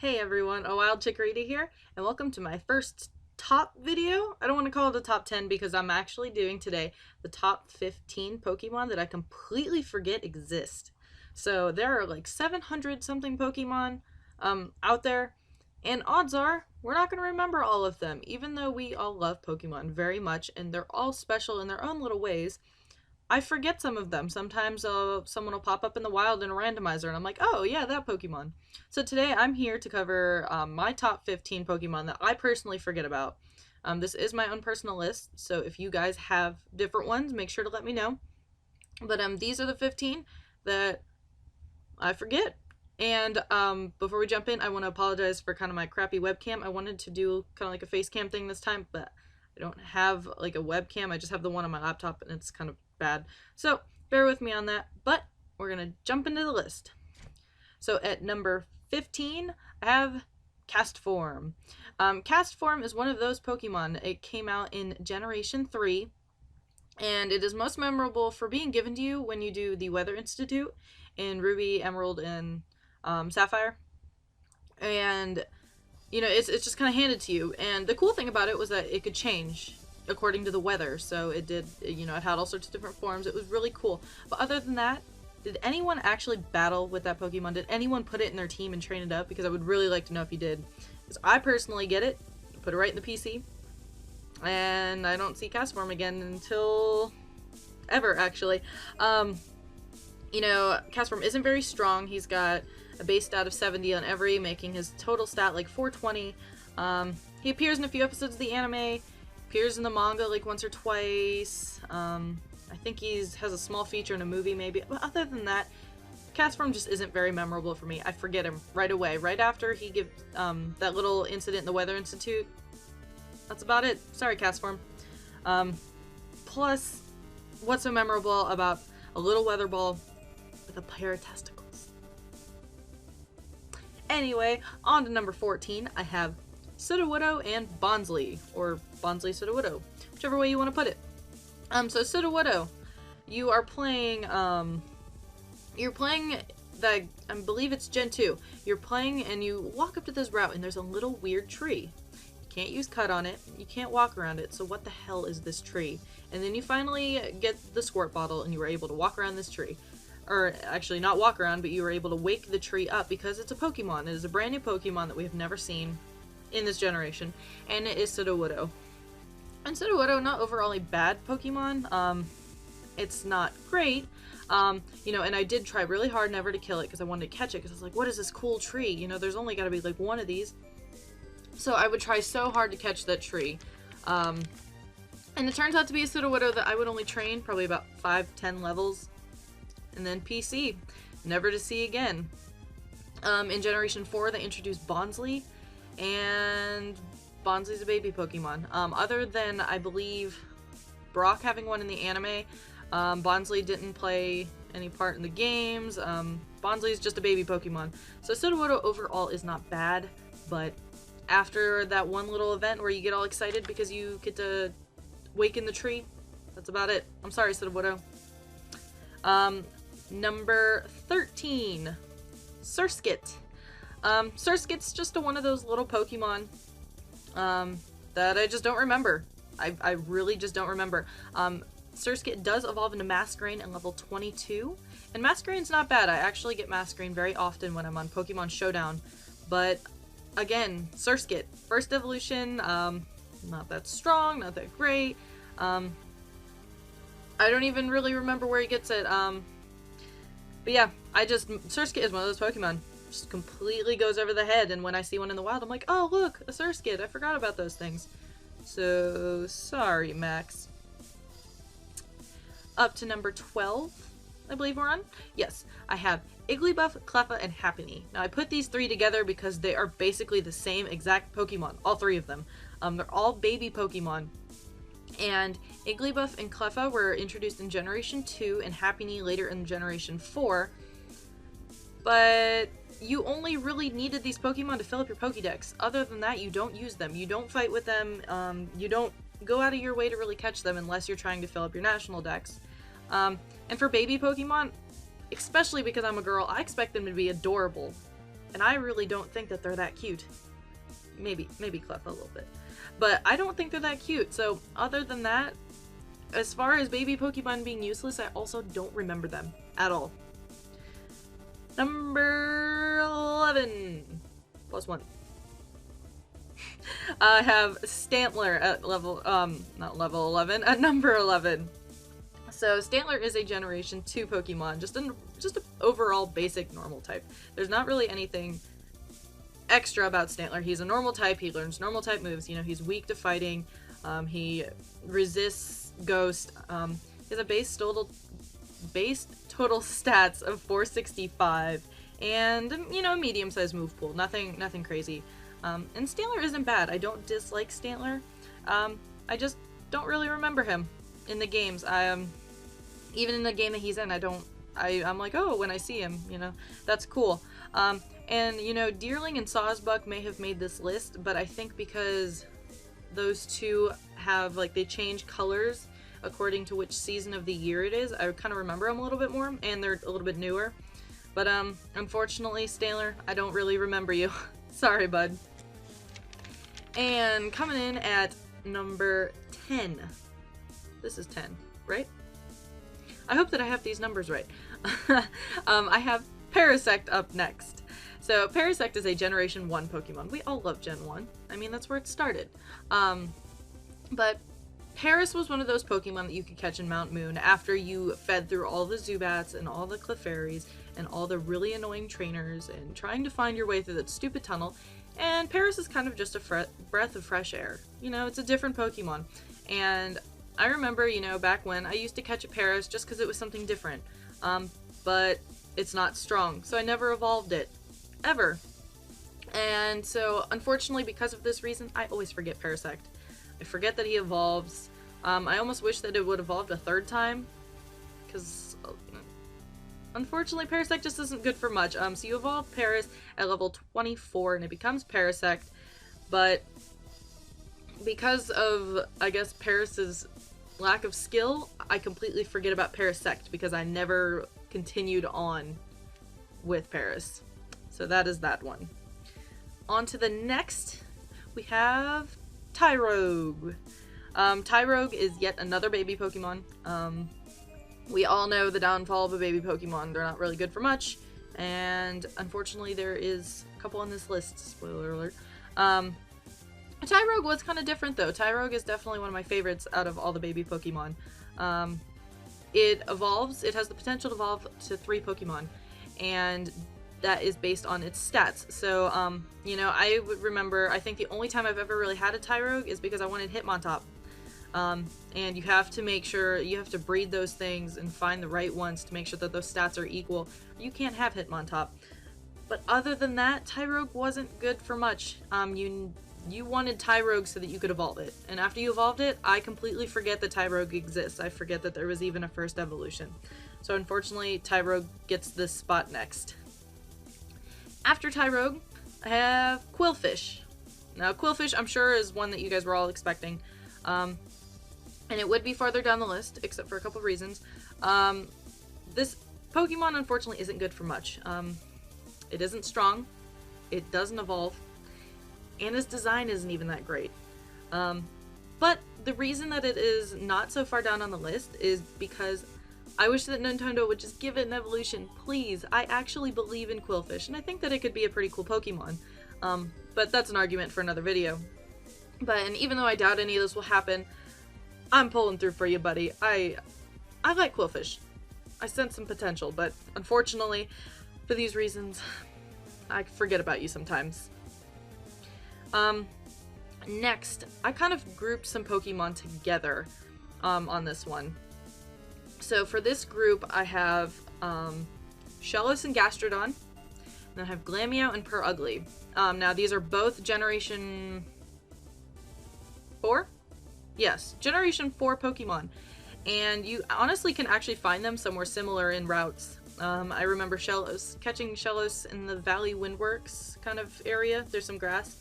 Hey everyone, A Wild Chikorita here, and welcome to my first top video. I don't want to call it a top 10 because I'm actually doing today the top 15 Pokemon that I completely forget exist. So there are like 700 something Pokemon out there, and odds are we're not going to remember all of them, even though we all love Pokemon very much and they're all special in their own little ways. I forget some of them. Sometimes someone will pop up in the wild in a randomizer and I'm like, oh yeah, that Pokemon. So today I'm here to cover my top 15 Pokemon that I personally forget about. This is my own personal list, so if you guys have different ones, make sure to let me know. But these are the 15 that I forget. And before we jump in, I want to apologize for kind of my crappy webcam. I wanted to do kind of like a face cam thing this time, but I don't have like a webcam. I just have the one on my laptop and it's kind of bad. So bear with me on that, but we're going to jump into the list. So at number 15, I have CASTFORM. CASTFORM is one of those Pokemon. It came out in Generation 3, and it is most memorable for being given to you when you do the Weather Institute in Ruby, Emerald, and Sapphire. And, you know, it's just kind of handed to you. And the cool thing about it was that it could change according to the weather. So it did, you know, it had all sorts of different forms. It was really cool. But other than that, did anyone actually battle with that Pokemon? Did anyone put it in their team and train it up? Because I would really like to know if you did. Because I personally get it, put it right in the PC, and I don't see CASTFORM again until ever, actually. You know, CASTFORM isn't very strong. He's got a base stat of 70 on every, making his total stat like 420. He appears in a few episodes of the anime, appears in the manga like once or twice. I think has a small feature in a movie maybe, but other than that, CASTFORM just isn't very memorable for me. I forget him right away, right after he gives that little incident in the Weather Institute. That's about it. Sorry, CASTFORM. Plus, what's so memorable about a little weather ball with a pair of testicles? Anyway, on to number 14, I have Sudowoodo and Bonsly, or Bonsly Sudowoodo, whichever way you want to put it. So Sudowoodo, you are playing, the, I believe it's Gen 2. You're playing and you walk up to this route and there's a little weird tree. You can't use cut on it, you can't walk around it, so what the hell is this tree? And then you finally get the squirt bottle and you were able to walk around this tree. Or actually not walk around, but you were able to wake the tree up because it's a Pokemon. It is a brand new Pokemon that we have never seen in this generation, and it is Sudowoodo. And Sudowoodo, not overall a bad Pokemon. It's not great. You know, and I did try really hard never to kill it because I wanted to catch it because I was like, what is this cool tree? You know, there's only got to be like one of these. So I would try so hard to catch that tree. And it turns out to be a Sudowoodo that I would only train probably about 5-10 levels. And then PC. Never to see again. In Generation 4, they introduced Bonsly. And Bonsly's a baby Pokemon. Other than, I believe, Brock having one in the anime, Bonsly didn't play any part in the games. Bonsly is just a baby Pokemon. So Sudowoodo overall is not bad, but after that one little event where you get all excited because you get to waken the tree, that's about it. I'm sorry, Sudowoodo. Number 13, SURSKIT. SURSKIT's just one of those little Pokemon that I just don't remember. I really just don't remember. SURSKIT does evolve into Masquerain at level 22, and Masquerain's not bad. I actually get Masquerain very often when I'm on Pokemon Showdown, but again, SURSKIT, first evolution, not that strong, not that great. I don't even really remember where he gets it. But yeah, SURSKIT is one of those Pokemon. Just completely goes over the head, and when I see one in the wild, I'm like, oh look, a SURSKIT, I forgot about those things. So, sorry, Max. Up to number 12, I believe we're on. Yes, I have IGGLYBUFF, CLEFFA, and HAPPINY. Now, I put these three together because they are basically the same exact Pokemon, all three of them. They're all baby Pokemon. And IGGLYBUFF and CLEFFA were introduced in Generation 2 and HAPPINY later in Generation 4. But you only really needed these Pokemon to fill up your Pokédex. Other than that, you don't use them. You don't fight with them. You don't go out of your way to really catch them unless you're trying to fill up your national dex. And for baby Pokemon, especially because I'm a girl, I expect them to be adorable. and I really don't think that they're that cute. Maybe CLEFFA a little bit. But I don't think they're that cute. So other than that, as far as baby Pokemon being useless, I also don't remember them at all. Number 11. +1. I have Stantler at level, not level 11, at number 11. So Stantler is a Generation 2 Pokemon, just an overall basic normal type. There's not really anything extra about Stantler. He's a normal type, he learns normal type moves, you know, he's weak to fighting, he resists Ghost, he has a base total stats of 465, and, you know, medium-sized move pool, nothing crazy. And Stantler isn't bad. I don't dislike Stantler. I just don't really remember him in the games. Even in the game that he's in, I'm like, oh, when I see him, you know, that's cool. And, you know, Deerling and Sawsbuck may have made this list, but I think because those two have, like, they change colors according to which season of the year it is, I kind of remember them a little bit more, and they're a little bit newer. But, unfortunately, Stantler, I don't really remember you. Sorry, bud. And coming in at number 10. This is 10, right? I hope that I have these numbers right. I have Parasect up next. So Parasect is a Generation 1 Pokemon. We all love Gen 1. I mean, that's where it started. But Paras was one of those Pokemon that you could catch in Mount Moon after you fed through all the Zubats and all the Clefairies and all the really annoying trainers and trying to find your way through that stupid tunnel. And Paras is kind of just a breath of fresh air. You know, it's a different Pokemon. And I remember, you know, back when I used to catch a Paras just because it was something different. But it's not strong, so I never evolved it. Ever. And so, unfortunately, because of this reason, I always forget Parasect. I forget that he evolves. I almost wish that it would evolve a third time, because unfortunately Parasect just isn't good for much. So you evolve Paras at level 24 and it becomes Parasect, but because of, I guess, Paras's lack of skill, I completely forget about Parasect because I never continued on with Paras. So that is that one. On to the next, we have TYROGUE. TYROGUE is yet another baby Pokemon. We all know the downfall of a baby Pokemon. They're not really good for much, and unfortunately there is a couple on this list, spoiler alert. TYROGUE was kind of different though. TYROGUE is definitely one of my favorites out of all the baby Pokemon. It evolves, it has the potential to evolve to 3 Pokemon, and that is based on its stats. So, you know, I would remember, I think the only time I've ever really had a TYROGUE is because I wanted Hitmontop. And you have to make sure, you have to breed those things and find the right ones to make sure that those stats are equal. You can't have Hitmontop. But other than that, TYROGUE wasn't good for much. You wanted TYROGUE so that you could evolve it. And after you evolved it, I completely forget that TYROGUE exists. I forget that there was even a first evolution. So unfortunately, TYROGUE gets this spot next. After TYROGUE, I have QWILFISH. Now, QWILFISH, I'm sure, is one that you guys were all expecting. And it would be farther down the list, except for a couple reasons. This Pokemon, unfortunately, isn't good for much. It isn't strong, it doesn't evolve, and its design isn't even that great. But the reason that it is not so far down on the list is because I wish that Nintendo would just give it an evolution, please. I actually believe in QWILFISH, and I think that it could be a pretty cool Pokemon. But that's an argument for another video. And even though I doubt any of this will happen, I'm pulling through for you, buddy. I like QWILFISH. I sense some potential, but unfortunately, for these reasons, I forget about you sometimes. Next, I kind of grouped some Pokemon together on this one. So for this group, I have Shellos and Gastrodon, and then I have Glameow and Purugly. Now these are both Generation 4? Yes, Generation 4 Pokemon. And you honestly can actually find them somewhere similar in routes. I remember catching Shellos in the Valley Windworks kind of area. There's some grass.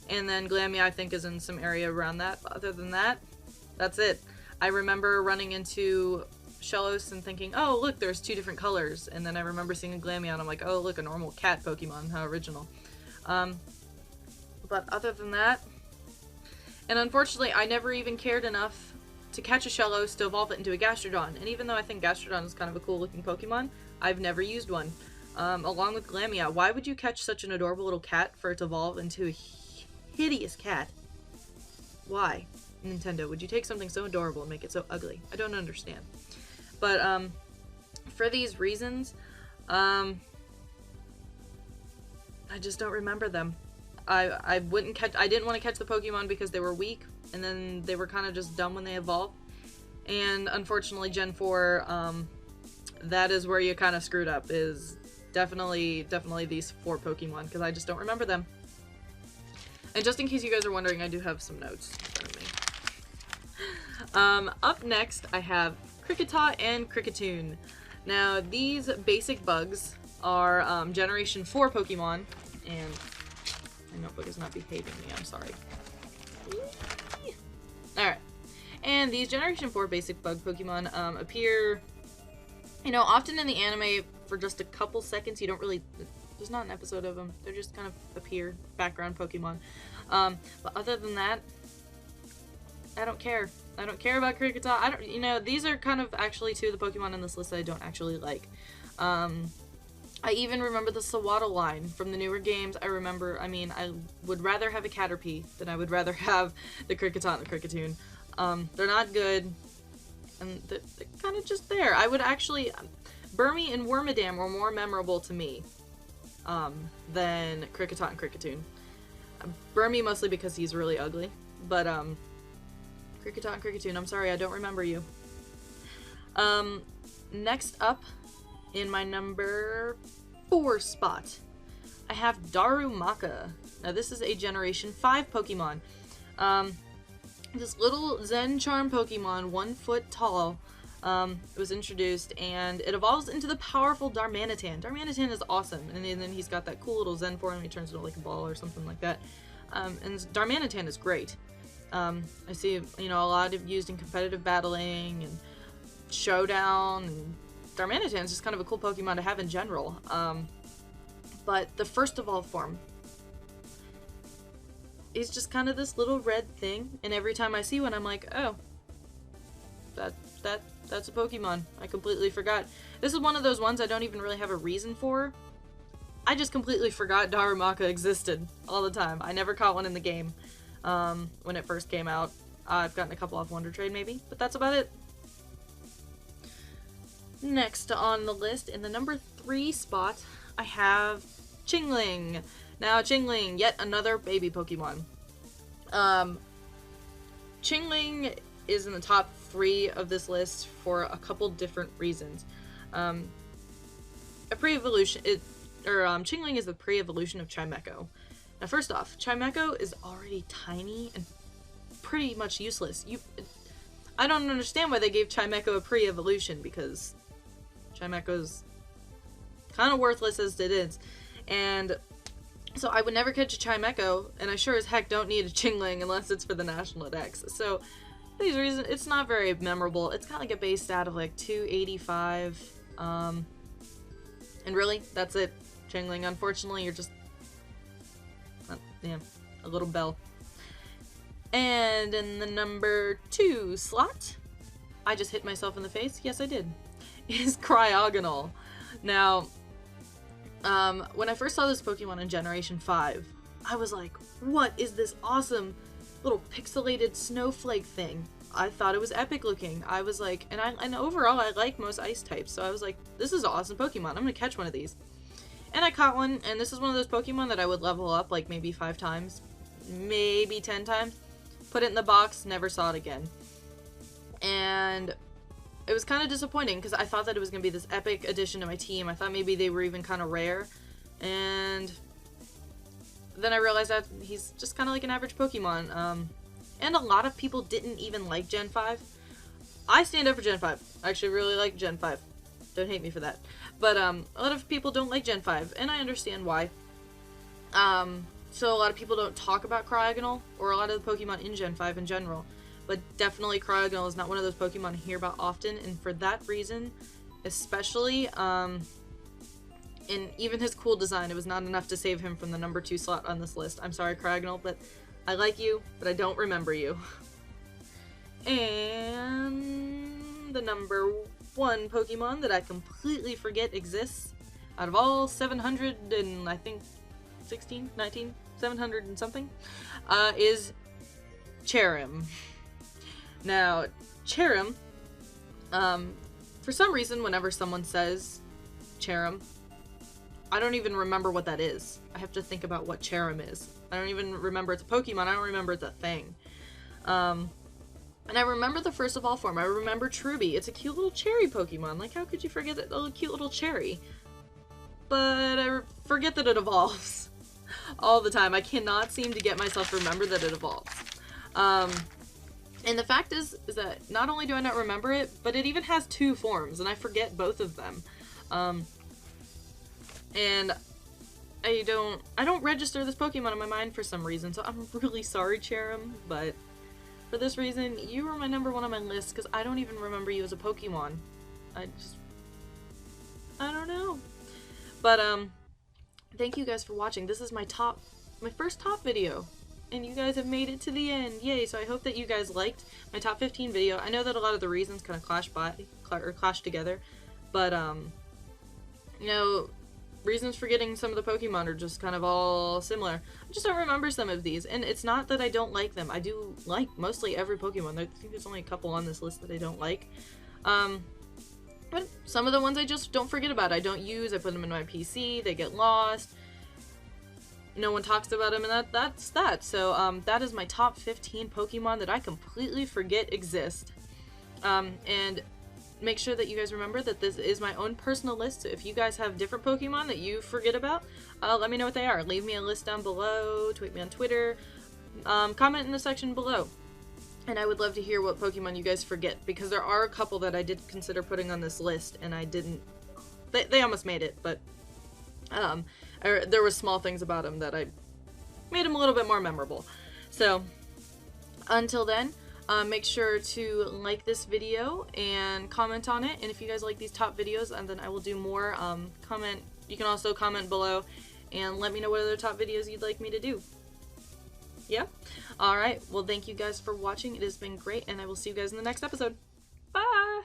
And then Glameow, I think, is in some area around that. Other than that, that's it. I remember running into Shellos and thinking, oh look, there's 2 different colors, and then I remember seeing a Glameow and I'm like, oh look, a normal cat Pokemon, how original. But other than that, and unfortunately I never even cared enough to catch a Shellos to evolve it into a Gastrodon, and even though I think Gastrodon is kind of a cool looking Pokemon, I've never used one. Along with Glameow, why would you catch such an adorable little cat for it to evolve into a hideous cat? Why? Nintendo, would you take something so adorable and make it so ugly? I don't understand. But, for these reasons, I just don't remember them. I didn't want to catch the Pokemon because they were weak, and then they were kind of just dumb when they evolved. And unfortunately, Gen 4, that is where you kind of screwed up, is definitely these 4 Pokemon, because I just don't remember them. And just in case you guys are wondering, I do have some notes in front of me. Up next, I have KRICKETOT and KRICKETUNE. Now, these basic bugs are Generation 4 Pokemon, and my notebook is not behaving me, I'm sorry. Alright. And these Generation 4 basic bug Pokemon appear, you know, often in the anime for just a couple seconds. You don't really, there's not an episode of them. They're just kind of appear, background Pokemon. But other than that, I don't care. I don't care about KRICKETOT. You know, these are kind of actually 2 of the Pokemon in this list that I don't actually like. I even remember the Sawada line from the newer games. I would rather have a Caterpie than I would rather have the KRICKETOT and the KRICKETUNE. They're not good, and they're kind of just there. I would actually, Burmy and Wormadam were more memorable to me, than KRICKETOT and KRICKETUNE. Burmy mostly because he's really ugly, but, KRICKETOT and KRICKETUNE, I'm sorry, I don't remember you. Next up, in my number 4 spot, I have Darumaka. Now this is a Generation 5 Pokemon. This little Zen Charm Pokemon, 1 foot tall, was introduced, and it evolves into the powerful Darmanitan. Darmanitan is awesome, and then he's got that cool little Zen form, he turns into like a ball or something like that. And Darmanitan is great. I see, you know, a lot of used in competitive battling and showdown, and Darmanitan is just kind of a cool Pokemon to have in general. But the first evolved form is just kind of this little red thing, and every time I see one, I'm like, oh, that's a Pokemon. I completely forgot. This is one of those ones I don't even really have a reason for. I just completely forgot Darumaka existed all the time. I never caught one in the game. When it first came out. I've gotten a couple off Wonder Trade maybe, but that's about it. Next on the list, in the number 3 spot, I have Chingling. Now Chingling, yet another baby Pokemon. Chingling is in the top 3 of this list for a couple different reasons. A pre-evolution, Chingling is the pre-evolution of Chimecho. Now, first off, Chimecho is already tiny and pretty much useless. I don't understand why they gave Chimecho a pre-evolution, because Chimecho's kind of worthless as it is. And so I would never catch a Chimecho, and I sure as heck don't need a Chingling unless it's for the National Dex. So, for these reasons, it's not very memorable. It's got like a base stat of like 285. And really, that's it. Chingling, unfortunately, you're just... yeah, a little bell. And in the number 2 slot, I just hit myself in the face. Yes, I did. Is CRYOGONAL. Now, when I first saw this Pokemon in Generation 5, I was like, what is this awesome little pixelated snowflake thing? I thought it was epic looking. I was like, and overall I like most ice types, so I was like, this is an awesome Pokemon. I'm gonna catch one of these. And I caught one, and this is one of those Pokemon that I would level up like maybe 5 times, maybe 10 times, put it in the box, never saw it again. And it was kind of disappointing because I thought that it was going to be this epic addition to my team. I thought maybe they were even kind of rare, and then I realized that he's just kind of like an average Pokemon. And a lot of people didn't even like Gen 5. I stand up for Gen 5. I actually really like Gen 5. Don't hate me for that. But a lot of people don't like Gen 5, and I understand why. So a lot of people don't talk about CRYOGONAL or a lot of the Pokemon in Gen 5 in general. but definitely CRYOGONAL is not one of those Pokemon I hear about often, and for that reason, especially, and even his cool design, it was not enough to save him from the number 2 slot on this list. I'm sorry, CRYOGONAL, but I like you, but I don't remember you. And the number 1 Pokemon that I completely forget exists out of all 700 and I think 16, 19, 700 and something, is Cherrim. Now, Cherrim, for some reason, whenever someone says Cherrim, I don't even remember what that is. I have to think about what Cherrim is. I don't even remember it's a Pokemon. I don't remember it's a thing. And I remember the first of all form. I remember Truby. It's a cute little cherry Pokemon. Like, how could you forget that little cute little cherry? But I forget that it evolves all the time. I cannot seem to get myself to remember that it evolves. And the fact is that not only do I not remember it, but it even has 2 forms, and I forget both of them. And I don't register this Pokemon in my mind for some reason, so I'm really sorry, Cherrim, but for this reason, you were my number 1 on my list, because I don't even remember you as a Pokemon. I don't know. But, thank you guys for watching. This is my first top video, and you guys have made it to the end. Yay, so I hope that you guys liked my top 15 video. I know that a lot of the reasons kind of clash together, but, you know, reasons for getting some of the Pokemon are just kind of all similar. I just don't remember some of these, and it's not that I don't like them. I do like mostly every Pokemon. I think there's only a couple on this list that I don't like. But some of the ones I just don't forget about. I don't use, I put them in my PC, they get lost. No one talks about them, and that's that. So, that is my top 15 Pokemon that I completely forget exist. And make sure that you guys remember that this is my own personal list. So if you guys have different Pokemon that you forget about, let me know what they are. Leave me a list down below, tweet me on Twitter, comment in the section below. And I would love to hear what Pokemon you guys forget, because there are a couple that I did consider putting on this list, and I didn't. They almost made it, but there were small things about them that I made them a little bit more memorable. So, until then, make sure to like this video and comment on it, and if you guys like these top videos, and then I will do more. You can also comment below and let me know what other top videos you'd like me to do. Yeah? Alright, well thank you guys for watching. It has been great, and I will see you guys in the next episode. Bye!